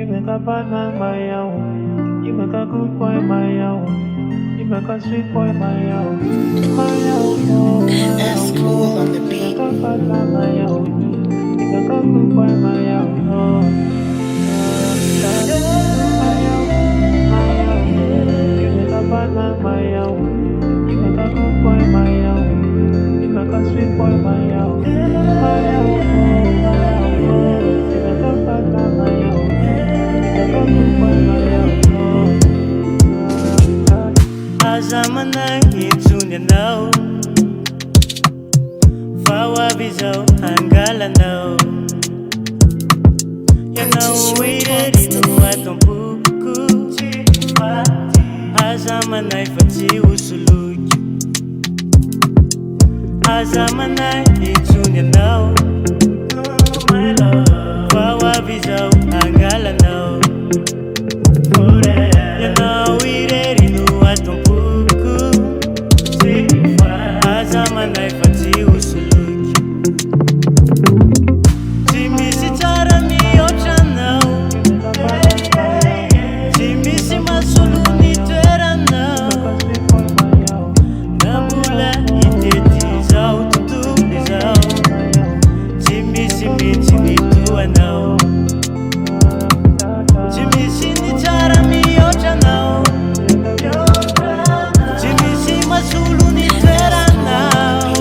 You make a bad man my own. You make a good boy my own. You make a sweet boy my own. My own, oh, my That's own. cool on the You beat. make a bad man my own. You make a good boy my own. Oh, my own, my own. You make a bad man my own. You make a good boy my own. You make a sweet boy my own. My own, oh, my own. Oh. You make a bad man my own. You make a good boy my own. Azamanay itsunyanao Fawabizao angalanao Yanao irerino atompuku Azamanay fati usuluki Azamanay itsunyanao Fawabizao angalanao Yanao irerino atompuku Azamanay fati usuluki Timisi TSARA miochanao Timisi masuluni teranao Nambula itetizao tutulizao Timisi mitini tuanao Timisi ni TSARA miochanao Timisi masuluni teranao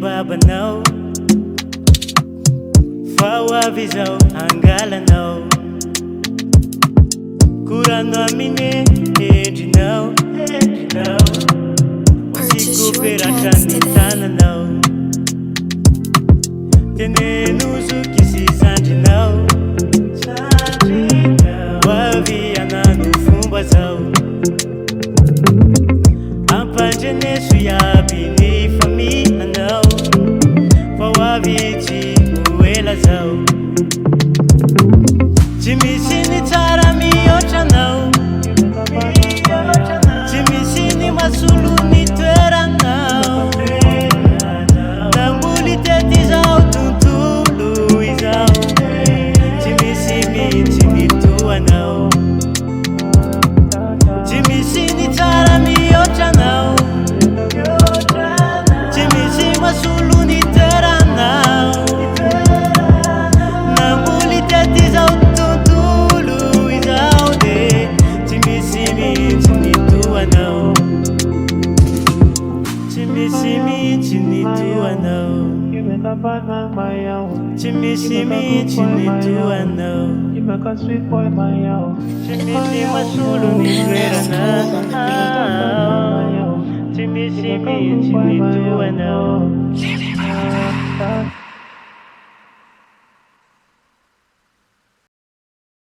Babanao Fawabizao angalanao Kurando amine edinao Sikupirachani tananao Tenenuzu kisi sanjinao Waviananu fumbazao Ampanjenesu yabini famia nao Fawaviti uela zao Timisini TSARA miochanao Timisini masuluni teranao Nambuli tetizao tuntulu izao Timisi mitini tuanao Timisini TSARA miochanao Timisi masuluni teranao Nambuli tetizao tuntulu izao de Timisi mitini tuanao Timisi mitini tuanao You make a bad man my own. Timisi mitini tuanao You make a sweet boy my own. Timisi masuluni teranao Timisi mitini tuanao